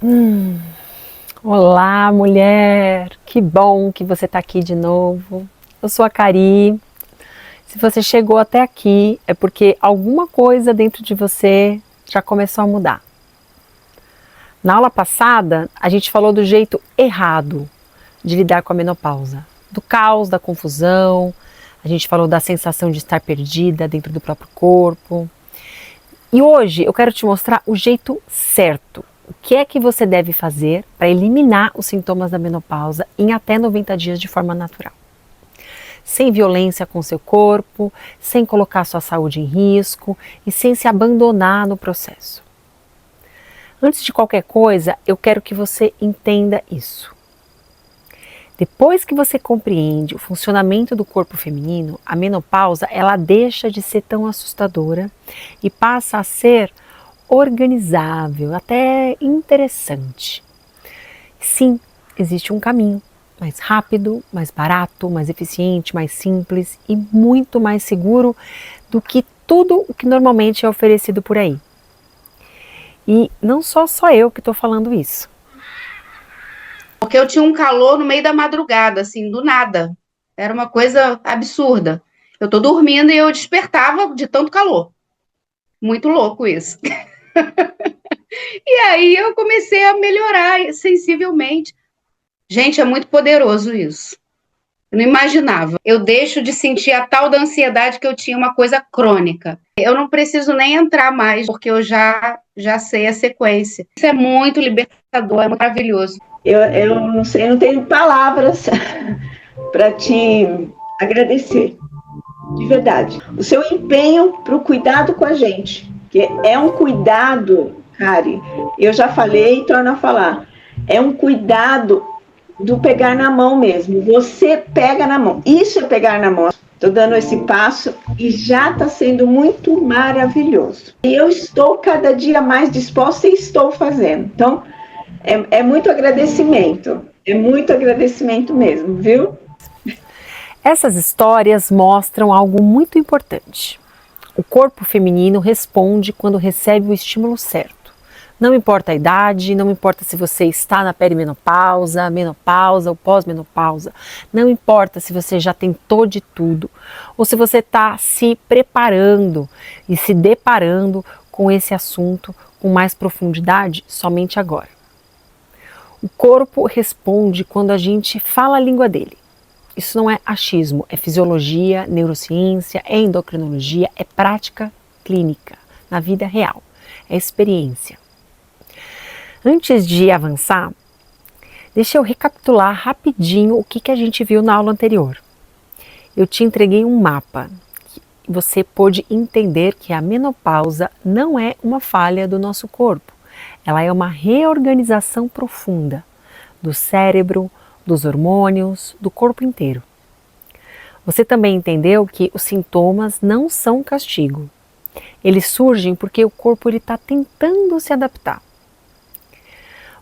Hum, Olá, mulher! Que bom que você está aqui de novo. Eu sou a Cari. Se você chegou até aqui, é porque alguma coisa dentro de você já começou a mudar. Na aula passada, a gente falou do jeito errado de lidar com a menopausa, do caos, da confusão. A gente falou da sensação de estar perdida dentro do próprio corpo. E hoje eu quero te mostrar o jeito certo. O que é que você deve fazer para eliminar os sintomas da menopausa em até 90 dias de forma natural? Sem violência com seu corpo, sem colocar sua saúde em risco e sem se abandonar no processo. Antes de qualquer coisa, eu quero que você entenda isso. Depois que você compreende o funcionamento do corpo feminino, a menopausa ela deixa de ser tão assustadora e passa a ser organizável, até interessante. Sim, existe um caminho mais rápido, mais barato, mais eficiente, mais simples e muito mais seguro do que tudo o que normalmente é oferecido por aí. E não só eu que estou falando isso. Porque eu tinha um calor no meio da madrugada, assim, do nada. Era uma coisa absurda. Eu tô dormindo e eu despertava de tanto calor. Muito louco isso. E aí eu comecei a melhorar sensivelmente. Gente, é muito poderoso isso. Eu não imaginava. Eu deixo de sentir a tal da ansiedade que eu tinha uma coisa crônica. Eu não preciso nem entrar mais, porque eu já sei a sequência. Isso é muito libertador, é muito maravilhoso. Eu não sei, eu não tenho palavras para te agradecer, de verdade. O seu empenho para o cuidado com a gente, que é um cuidado, Kari, eu já falei e torno a falar, é um cuidado do pegar na mão mesmo. Você pega na mão, isso é pegar na mão. Estou dando esse passo e já está sendo muito maravilhoso. E eu estou cada dia mais disposta e estou fazendo. Então, é muito agradecimento mesmo, viu? Essas histórias mostram algo muito importante. O corpo feminino responde quando recebe o estímulo certo. Não importa a idade, não importa se você está na perimenopausa, menopausa ou pós-menopausa, não importa se você já tentou de tudo ou se você está se preparando e se deparando com esse assunto com mais profundidade somente agora. O corpo responde quando a gente fala a língua dele. Isso não é achismo, é fisiologia, neurociência, é endocrinologia, é prática clínica, na vida real, é experiência. Antes de avançar, deixa eu recapitular rapidinho o que a gente viu na aula anterior. Eu te entreguei um mapa. Você pôde entender que a menopausa não é uma falha do nosso corpo. Ela é uma reorganização profunda do cérebro, dos hormônios, do corpo inteiro. Você também entendeu que os sintomas não são castigo. Eles surgem porque o corpo está tentando se adaptar.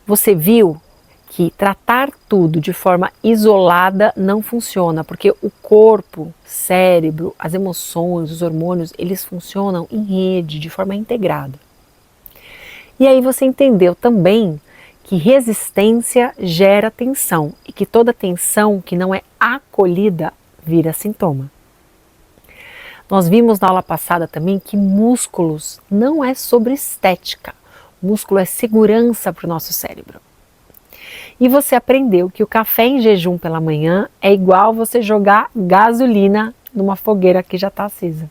Você viu que tratar tudo de forma isolada não funciona, porque o corpo, cérebro, as emoções, os hormônios, eles funcionam em rede, de forma integrada. E aí você entendeu também que resistência gera tensão e que toda tensão que não é acolhida vira sintoma. Nós vimos na aula passada também que músculos não é sobre estética, músculo é segurança para o nosso cérebro. E você aprendeu que o café em jejum pela manhã é igual você jogar gasolina numa fogueira que já está acesa.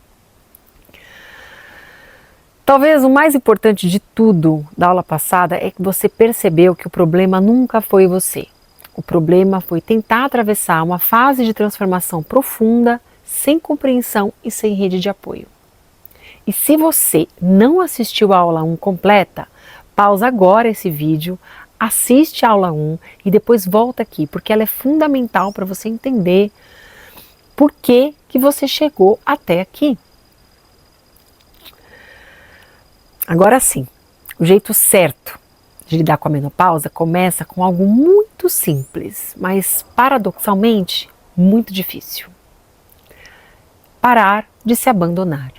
Talvez o mais importante de tudo da aula passada é que você percebeu que o problema nunca foi você. O problema foi tentar atravessar uma fase de transformação profunda, sem compreensão e sem rede de apoio. E se você não assistiu a aula 1 completa, pausa agora esse vídeo, assiste a aula 1 e depois volta aqui, porque ela é fundamental para você entender por que você chegou até aqui. Agora sim, o jeito certo de lidar com a menopausa começa com algo muito simples, mas paradoxalmente muito difícil. Parar de se abandonar.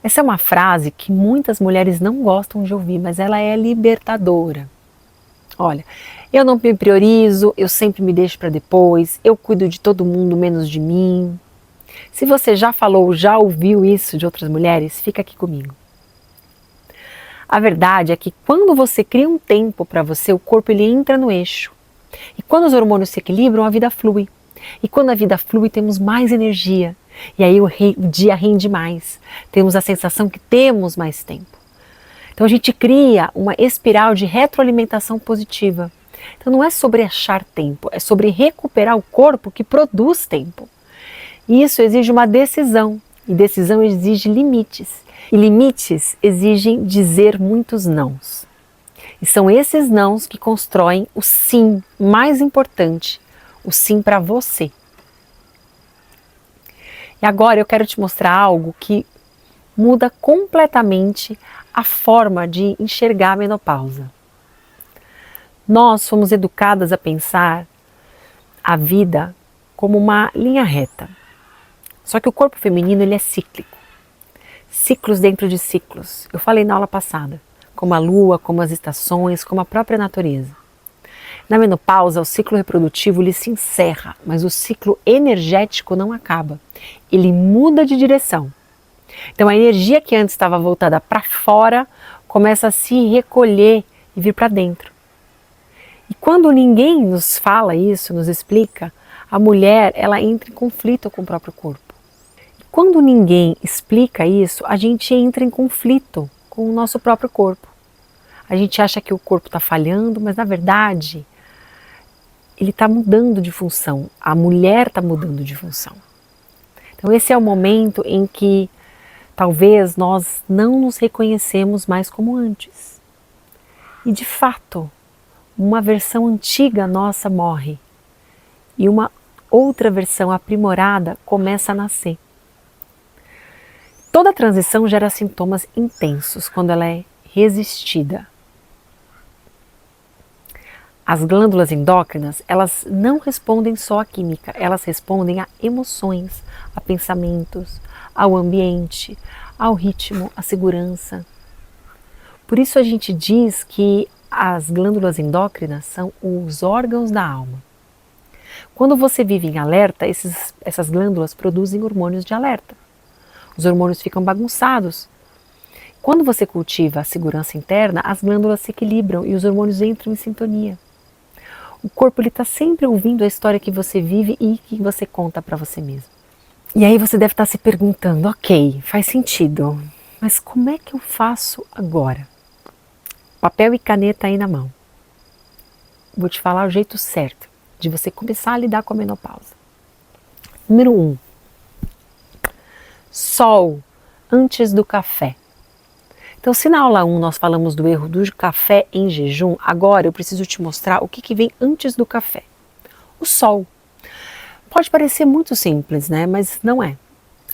Essa é uma frase que muitas mulheres não gostam de ouvir, mas ela é libertadora. Olha, eu não me priorizo, eu sempre me deixo para depois, eu cuido de todo mundo menos de mim. Se você já falou, já ouviu isso de outras mulheres, fica aqui comigo. A verdade é que quando você cria um tempo para você, o corpo ele entra no eixo. E quando os hormônios se equilibram, a vida flui. E quando a vida flui, temos mais energia. E aí o dia rende mais. Temos a sensação que temos mais tempo. Então a gente cria uma espiral de retroalimentação positiva. Então não é sobre achar tempo, é sobre recuperar o corpo que produz tempo. E isso exige uma decisão. E decisão exige limites. E limites exigem dizer muitos nãos. E são esses nãos que constroem o sim mais importante, o sim para você. E agora eu quero te mostrar algo que muda completamente a forma de enxergar a menopausa. Nós fomos educadas a pensar a vida como uma linha reta. Só que o corpo feminino ele é cíclico. Ciclos dentro de ciclos. Eu falei na aula passada, como a lua, como as estações, como a própria natureza. Na menopausa, o ciclo reprodutivo ele se encerra, mas o ciclo energético não acaba. Ele muda de direção. Então a energia que antes estava voltada para fora começa a se recolher e vir para dentro. E quando ninguém nos fala isso, nos explica, a mulher ela entra em conflito com o próprio corpo. E quando ninguém explica isso, a gente entra em conflito com o nosso próprio corpo. A gente acha que o corpo está falhando, mas na verdade ele está mudando de função, a mulher está mudando de função. Então esse é o momento em que talvez nós não nos reconhecemos mais como antes. E de fato, uma versão antiga nossa morre e uma outra versão aprimorada começa a nascer. Toda transição gera sintomas intensos quando ela é resistida. As glândulas endócrinas, elas não respondem só à química, elas respondem a emoções, a pensamentos, ao ambiente, ao ritmo, à segurança. Por isso a gente diz que as glândulas endócrinas são os órgãos da alma. Quando você vive em alerta, essas glândulas produzem hormônios de alerta. Os hormônios ficam bagunçados. Quando você cultiva a segurança interna, as glândulas se equilibram e os hormônios entram em sintonia. O corpo está sempre ouvindo a história que você vive e que você conta para você mesmo. E aí você deve estar se perguntando, ok, faz sentido, mas como é que eu faço agora? Papel e caneta aí na mão. Vou te falar o jeito certo de você começar a lidar com a menopausa. Número 1. Sol antes do café. Então, se na aula 1 nós falamos do erro do café em jejum, agora eu preciso te mostrar o que vem antes do café. O sol. Pode parecer muito simples, né? Mas não é.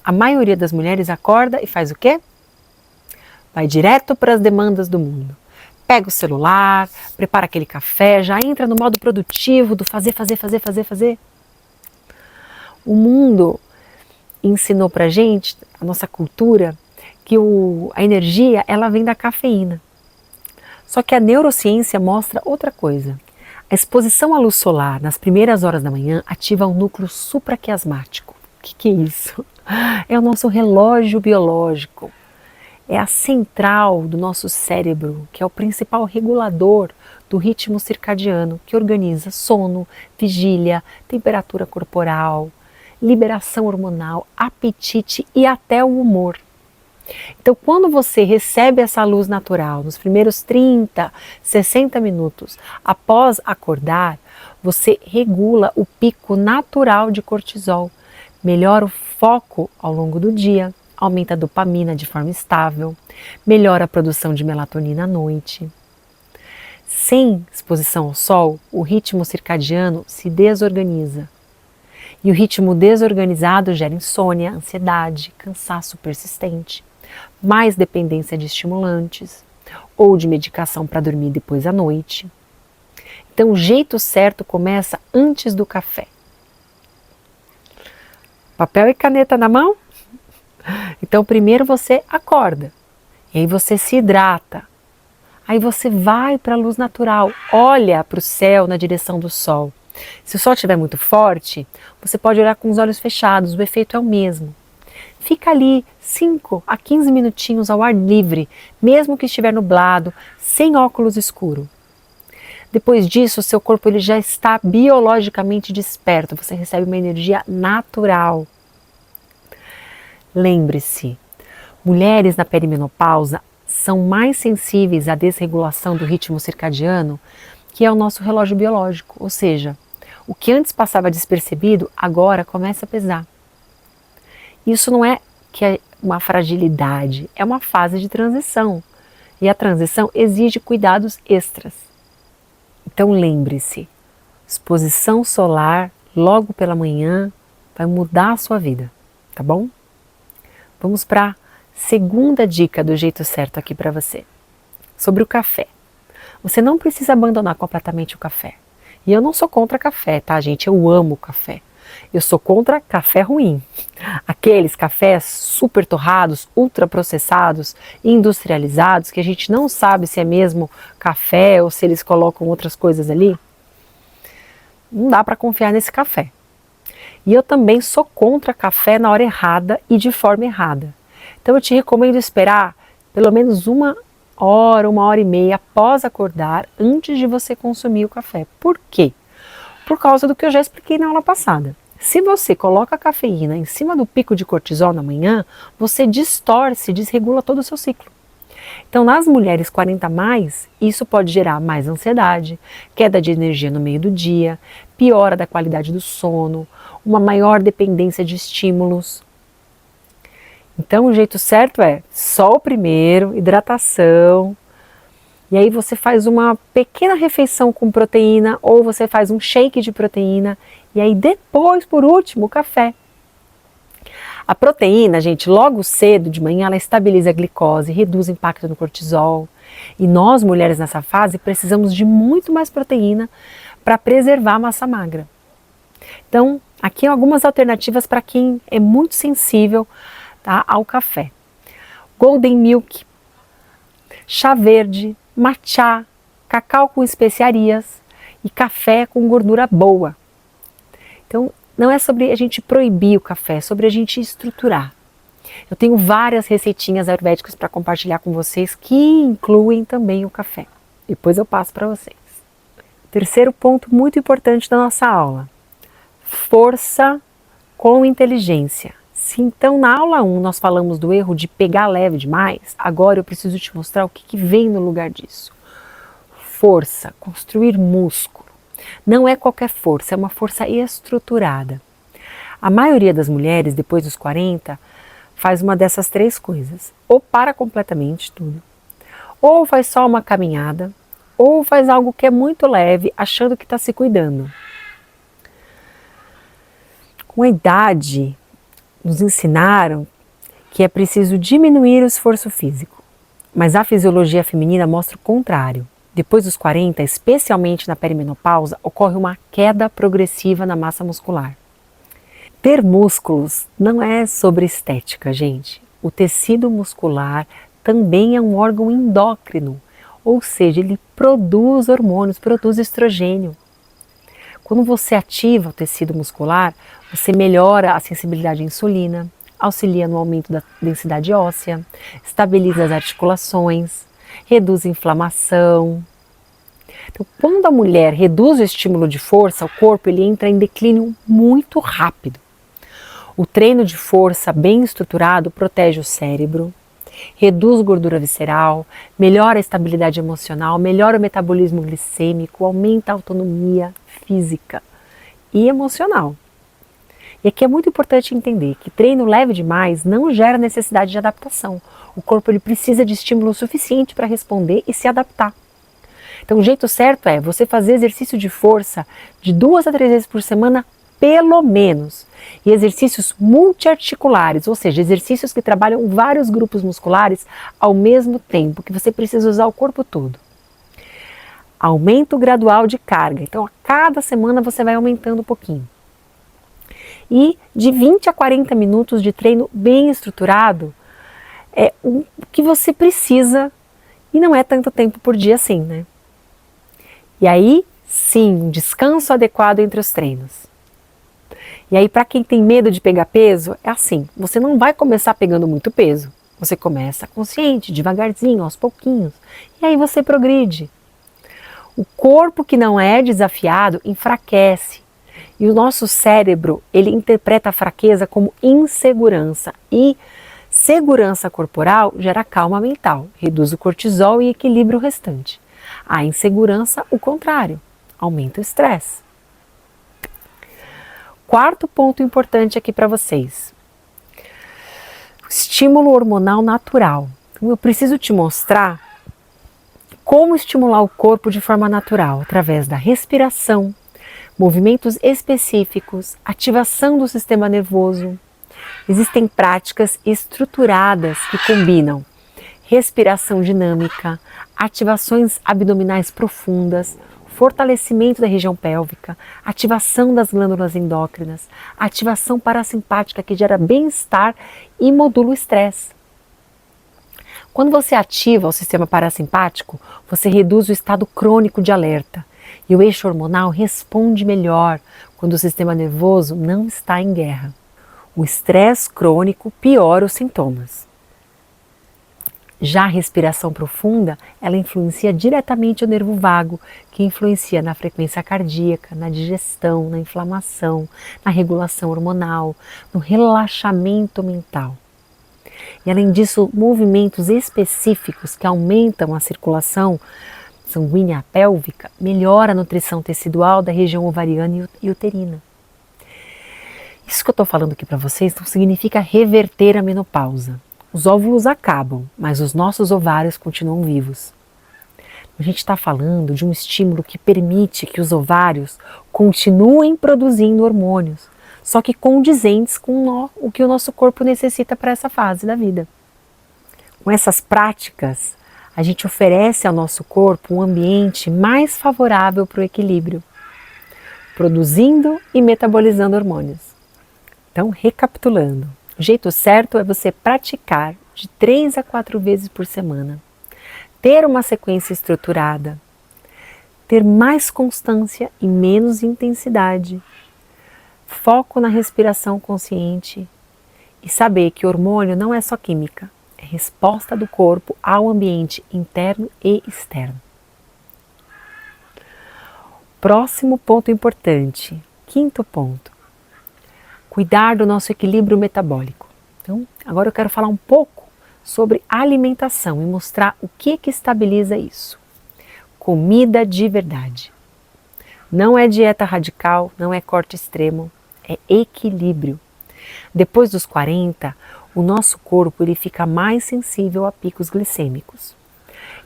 A maioria das mulheres acorda e faz o quê? Vai direto para as demandas do mundo. Pega o celular, prepara aquele café, já entra no modo produtivo do fazer. O mundo ensinou pra gente, a nossa cultura, que a energia ela vem da cafeína. Só que a neurociência mostra outra coisa. A exposição à luz solar nas primeiras horas da manhã ativa o núcleo supraquiasmático. O que é isso? É o nosso relógio biológico. É a central do nosso cérebro, que é o principal regulador do ritmo circadiano, que organiza sono, vigília, temperatura corporal, liberação hormonal, apetite e até o humor. Então, quando você recebe essa luz natural nos primeiros 30, 60 minutos após acordar, você regula o pico natural de cortisol, melhora o foco ao longo do dia, aumenta a dopamina de forma estável, melhora a produção de melatonina à noite. Sem exposição ao sol, o ritmo circadiano se desorganiza. E o ritmo desorganizado gera insônia, ansiedade, cansaço persistente, mais dependência de estimulantes ou de medicação para dormir depois à noite. Então o jeito certo começa antes do café. Papel e caneta na mão? Então primeiro você acorda, e aí você se hidrata, aí você vai para a luz natural, olha para o céu na direção do sol. Se o sol estiver muito forte, você pode olhar com os olhos fechados, o efeito é o mesmo. Fica ali 5 a 15 minutinhos ao ar livre, mesmo que estiver nublado, sem óculos escuro. Depois disso, o seu corpo ele já está biologicamente desperto, você recebe uma energia natural. Lembre-se, mulheres na perimenopausa são mais sensíveis à desregulação do ritmo circadiano, que é o nosso relógio biológico, ou seja, o que antes passava despercebido, agora começa a pesar. Isso não é que é uma fragilidade, é uma fase de transição. E a transição exige cuidados extras. Então lembre-se, exposição solar logo pela manhã vai mudar a sua vida, tá bom? Vamos para a segunda dica do jeito certo aqui para você. Sobre o café. Você não precisa abandonar completamente o café. E eu não sou contra café, tá, gente? Eu amo café. Eu sou contra café ruim. Aqueles cafés super torrados, ultraprocessados, industrializados, que a gente não sabe se é mesmo café ou se eles colocam outras coisas ali. Não dá para confiar nesse café. E eu também sou contra café na hora errada e de forma errada. Então eu te recomendo esperar pelo menos 1 hora, 1 hora e meia após acordar, antes de você consumir o café. Por quê? Por causa do que eu já expliquei na aula passada. Se você coloca a cafeína em cima do pico de cortisol na manhã, você distorce, desregula todo o seu ciclo. Então, nas mulheres 40+, isso pode gerar mais ansiedade, queda de energia no meio do dia, piora da qualidade do sono, uma maior dependência de estímulos. Então, o jeito certo é sol primeiro, hidratação, e aí você faz uma pequena refeição com proteína ou você faz um shake de proteína e aí depois, por último, o café. A proteína, gente, logo cedo de manhã, ela estabiliza a glicose, reduz o impacto no cortisol. E nós, mulheres nessa fase, precisamos de muito mais proteína para preservar a massa magra. Então, aqui algumas alternativas para quem é muito sensível, tá, ao café. Golden Milk, chá verde, matcha, cacau com especiarias e café com gordura boa. Então, não é sobre a gente proibir o café, é sobre a gente estruturar. Eu tenho várias receitinhas ayurvédicas para compartilhar com vocês que incluem também o café. Depois eu passo para vocês. Terceiro ponto muito importante da nossa aula. Força com inteligência. Se então na aula 1 nós falamos do erro de pegar leve demais, agora eu preciso te mostrar o que vem no lugar disso. Força, construir músculo. Não é qualquer força, é uma força estruturada. A maioria das mulheres, depois dos 40, faz uma dessas 3 coisas. Ou para completamente tudo, ou faz só uma caminhada, ou faz algo que é muito leve, achando que está se cuidando. Com a idade, nos ensinaram que é preciso diminuir o esforço físico, mas a fisiologia feminina mostra o contrário. Depois dos 40, especialmente na perimenopausa, ocorre uma queda progressiva na massa muscular. Ter músculos não é sobre estética, gente. O tecido muscular também é um órgão endócrino, ou seja, ele produz hormônios, produz estrogênio. Quando você ativa o tecido muscular, você melhora a sensibilidade à insulina, auxilia no aumento da densidade óssea, estabiliza as articulações, reduz a inflamação. Então, quando a mulher reduz o estímulo de força, o corpo ele entra em declínio muito rápido. O treino de força bem estruturado protege o cérebro, reduz gordura visceral, melhora a estabilidade emocional, melhora o metabolismo glicêmico, aumenta a autonomia física e emocional. E aqui é muito importante entender que treino leve demais não gera necessidade de adaptação. O corpo ele precisa de estímulo suficiente para responder e se adaptar. Então o jeito certo é você fazer exercício de força de 2 a 3 vezes por semana, pelo menos. E exercícios multiarticulares, ou seja, exercícios que trabalham vários grupos musculares ao mesmo tempo, que você precisa usar o corpo todo. Aumento gradual de carga. Então a cada semana você vai aumentando um pouquinho. E de 20 a 40 minutos de treino bem estruturado é o que você precisa e não é tanto tempo por dia assim, né? E aí, sim, um descanso adequado entre os treinos. E aí, para quem tem medo de pegar peso, é assim, você não vai começar pegando muito peso. Você começa consciente, devagarzinho, aos pouquinhos. E aí você progride. O corpo que não é desafiado enfraquece. E o nosso cérebro, ele interpreta a fraqueza como insegurança. E segurança corporal gera calma mental, reduz o cortisol e equilibra o restante. A insegurança, o contrário, aumenta o estresse. Quarto ponto importante aqui para vocês. Estímulo hormonal natural. Então, eu preciso te mostrar como estimular o corpo de forma natural, através da respiração, movimentos específicos, ativação do sistema nervoso. Existem práticas estruturadas que combinam respiração dinâmica, ativações abdominais profundas, fortalecimento da região pélvica, ativação das glândulas endócrinas, ativação parasimpática que gera bem-estar e modula o estresse. Quando você ativa o sistema parasimpático, você reduz o estado crônico de alerta e o eixo hormonal responde melhor quando o sistema nervoso não está em guerra. O estresse crônico piora os sintomas. Já a respiração profunda, ela influencia diretamente o nervo vago, que influencia na frequência cardíaca, na digestão, na inflamação, na regulação hormonal, no relaxamento mental. E além disso, movimentos específicos que aumentam a circulação sanguínea pélvica melhora a nutrição tecidual da região ovariana e uterina. Isso que eu estou falando aqui para vocês não significa reverter a menopausa. Os óvulos acabam, mas os nossos ovários continuam vivos. A gente está falando de um estímulo que permite que os ovários continuem produzindo hormônios, só que condizentes com o que o nosso corpo necessita para essa fase da vida. Com essas práticas, a gente oferece ao nosso corpo um ambiente mais favorável para o equilíbrio, produzindo e metabolizando hormônios. Então, recapitulando. O jeito certo é você praticar de 3 a 4 vezes por semana, ter uma sequência estruturada, ter mais constância e menos intensidade, foco na respiração consciente e saber que hormônio não é só química, é resposta do corpo ao ambiente interno e externo. Próximo ponto importante, quinto ponto. Cuidar do nosso equilíbrio metabólico. Então, agora eu quero falar um pouco sobre alimentação e mostrar o que estabiliza isso. Comida de verdade. Não é dieta radical, não é corte extremo, é equilíbrio. Depois dos 40, o nosso corpo ele fica mais sensível a picos glicêmicos.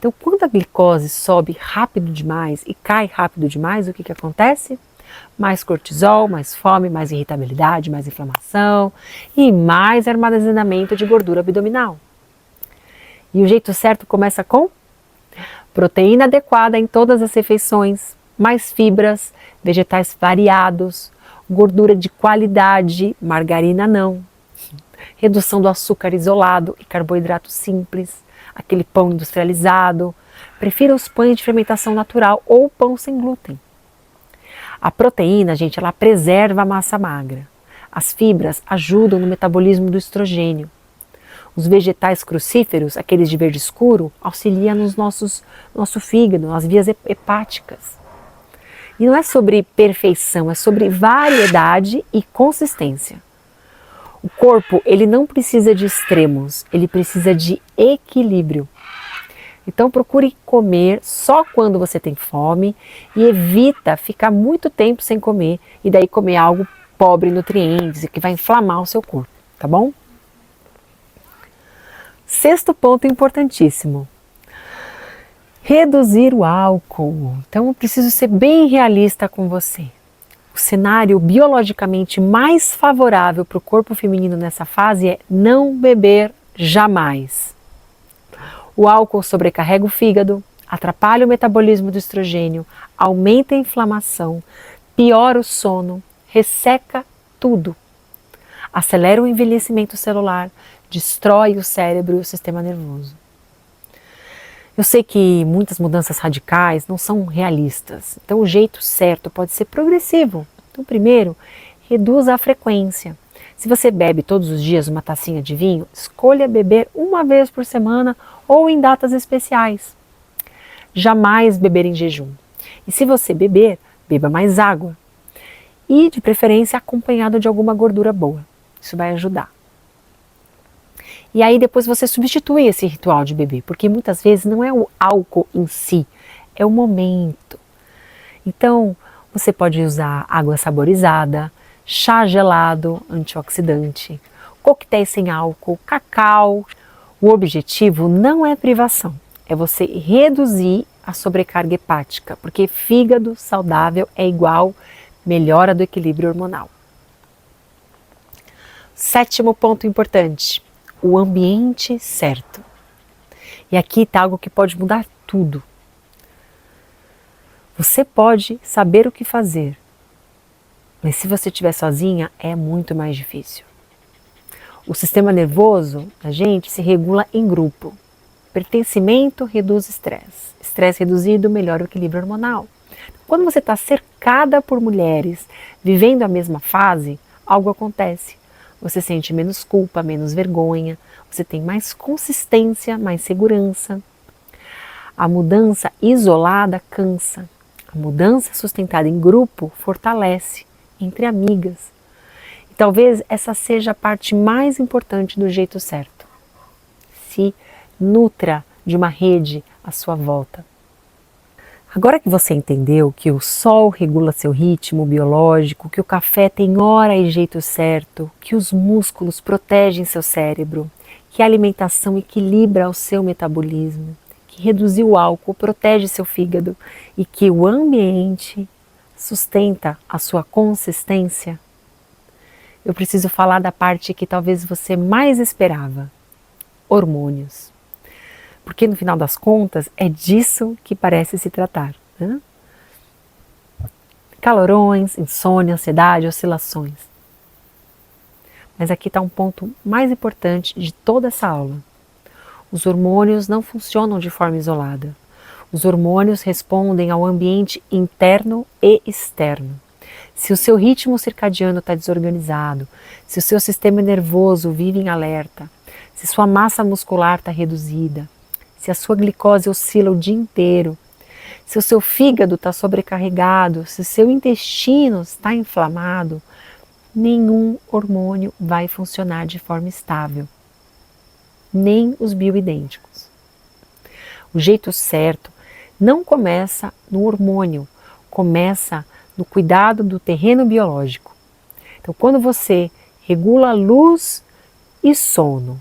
Então, quando a glicose sobe rápido demais e cai rápido demais, o que acontece? Mais cortisol, mais fome, mais irritabilidade, mais inflamação e mais armazenamento de gordura abdominal. E o jeito certo começa com proteína adequada em todas as refeições, mais fibras, vegetais variados, gordura de qualidade, margarina não, redução do açúcar isolado e carboidrato simples, aquele pão industrializado. Prefira os pães de fermentação natural ou pão sem glúten. A proteína, gente, ela preserva a massa magra. As fibras ajudam no metabolismo do estrogênio. Os vegetais crucíferos, aqueles de verde escuro, auxiliam nos nosso fígado, nas vias hepáticas. E não é sobre perfeição, é sobre variedade e consistência. O corpo, ele não precisa de extremos, ele precisa de equilíbrio. Então procure comer só quando você tem fome e evita ficar muito tempo sem comer e daí comer algo pobre em nutrientes e que vai inflamar o seu corpo, tá bom? Sexto ponto importantíssimo. Reduzir o álcool. Então eu preciso ser bem realista com você. O cenário biologicamente mais favorável para o corpo feminino nessa fase é não beber jamais. O álcool sobrecarrega o fígado, atrapalha o metabolismo do estrogênio, aumenta a inflamação, piora o sono, resseca tudo. acelera o envelhecimento celular, destrói o cérebro e o sistema nervoso. Eu sei que muitas mudanças radicais não são realistas, então o jeito certo pode ser progressivo. Então, primeiro, reduza a frequência. Se você bebe todos os dias uma tacinha de vinho, escolha beber uma vez por semana ou em datas especiais. Jamais beber em jejum. E se você beber, beba mais água. E, de preferência, acompanhado de alguma gordura boa. Isso vai ajudar. E aí depois você substitui esse ritual de beber, porque muitas vezes não é o álcool em si, é o momento. Então, você pode usar água saborizada, chá gelado, antioxidante, coquetéis sem álcool, cacau. O objetivo não é privação, é você reduzir a sobrecarga hepática, porque fígado saudável é igual melhora do equilíbrio hormonal. 7º ponto importante, o ambiente certo. E aqui está algo que pode mudar tudo. Você pode saber o que fazer, mas se você estiver sozinha é muito mais difícil. O sistema nervoso da gente se regula em grupo. Pertencimento reduz estresse. Estresse reduzido melhora o equilíbrio hormonal. Quando você está cercada por mulheres vivendo a mesma fase, algo acontece. Você sente menos culpa, menos vergonha, você tem mais consistência, mais segurança. A mudança isolada cansa. A mudança sustentada em grupo fortalece, entre amigas. E talvez essa seja a parte mais importante do jeito certo. Se nutra de uma rede à sua volta. Agora que você entendeu que o sol regula seu ritmo biológico, que o café tem hora e jeito certo, que os músculos protegem seu cérebro, que a alimentação equilibra o seu metabolismo, que reduzir o álcool protege seu fígado e que o ambiente sustenta a sua consistência, eu preciso falar da parte que talvez você mais esperava: hormônios. Porque no final das contas é disso que parece se tratar, né? Calorões, insônia, ansiedade, oscilações. Mas aqui está um ponto mais importante de toda essa aula. Os hormônios não funcionam de forma isolada. Os hormônios respondem ao ambiente interno e externo. Se o seu ritmo circadiano está desorganizado, se o seu sistema nervoso vive em alerta, se sua massa muscular está reduzida, se a sua glicose oscila o dia inteiro, se o seu fígado está sobrecarregado, se o seu intestino está inflamado, nenhum hormônio vai funcionar de forma estável, nem os bioidênticos. O jeito certo não começa no hormônio, começa no cuidado do terreno biológico. Então, quando você regula luz e sono,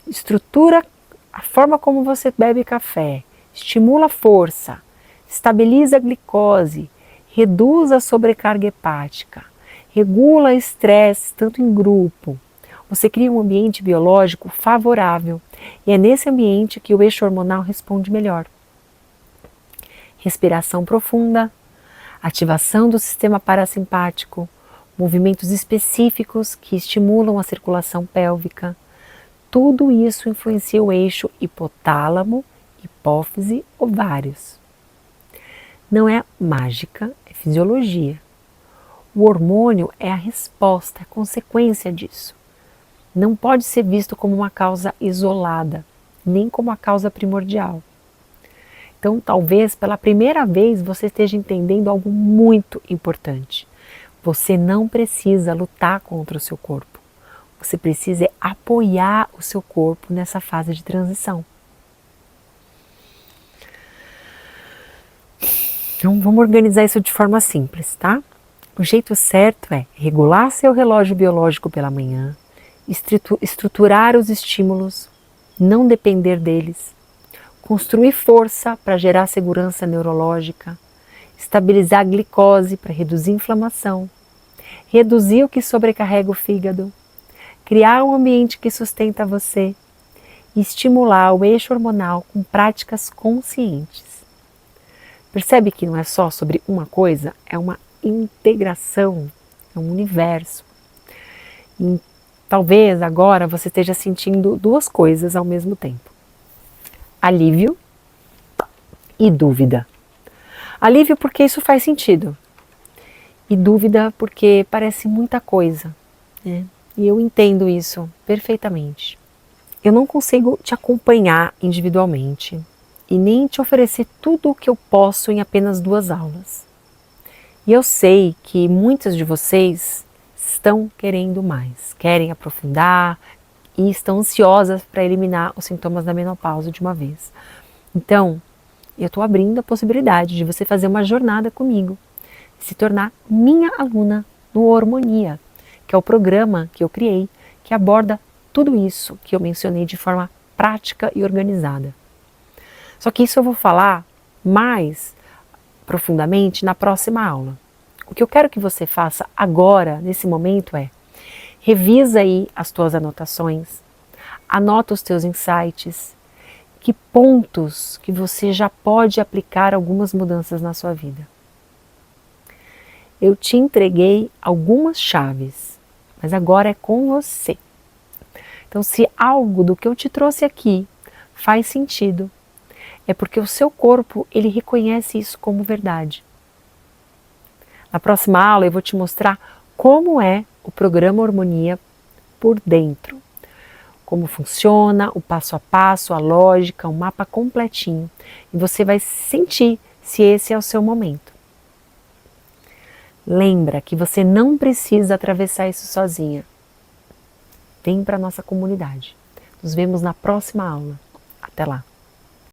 estrutura a forma como você bebe café, estimula a força, estabiliza a glicose, reduz a sobrecarga hepática, regula estresse tanto em grupo. Você cria um ambiente biológico favorável e é nesse ambiente que o eixo hormonal responde melhor. Respiração profunda, ativação do sistema parasimpático, movimentos específicos que estimulam a circulação pélvica. Tudo isso influencia o eixo hipotálamo, hipófise, ovários. Não é mágica, é fisiologia. O hormônio é a resposta, a consequência disso. Não pode ser visto como uma causa isolada, nem como a causa primordial. Então, talvez pela primeira vez você esteja entendendo algo muito importante. Você não precisa lutar contra o seu corpo. Você precisa apoiar o seu corpo nessa fase de transição. Então vamos organizar isso de forma simples, tá? O jeito certo é regular seu relógio biológico pela manhã, estruturar os estímulos, não depender deles, construir força para gerar segurança neurológica, estabilizar a glicose para reduzir a inflamação, reduzir o que sobrecarrega o fígado, criar um ambiente que sustenta você e estimular o eixo hormonal com práticas conscientes. Percebe que não é só sobre uma coisa, é uma integração, é um universo. E Talvez agora você esteja sentindo duas coisas ao mesmo tempo: alívio e dúvida. Alívio porque isso faz sentido, e dúvida porque parece muita coisa, né? E eu entendo isso perfeitamente. Eu não consigo te acompanhar individualmente e nem te oferecer tudo o que eu posso em apenas 2 aulas. E eu sei que muitas de vocês estão querendo mais, querem aprofundar e estão ansiosas para eliminar os sintomas da menopausa de uma vez. Então, eu estou abrindo a possibilidade de você fazer uma jornada comigo, se tornar minha aluna no Hormonia, que é o programa que eu criei, que aborda tudo isso que eu mencionei de forma prática e organizada. Só que isso eu vou falar mais profundamente na próxima aula. O que eu quero que você faça agora, nesse momento, é revisa aí as tuas anotações, anota os teus insights, que pontos que você já pode aplicar algumas mudanças na sua vida. Eu te entreguei algumas chaves, mas agora é com você. Então, se algo do que eu te trouxe aqui faz sentido, é porque o seu corpo, ele reconhece isso como verdade. Na próxima aula eu vou te mostrar como é o programa Hormonia por dentro. Como funciona, o passo a passo, a lógica, o mapa completinho. E você vai sentir se esse é o seu momento. Lembra que você não precisa atravessar isso sozinha. Vem para a nossa comunidade. Nos vemos na próxima aula. Até lá!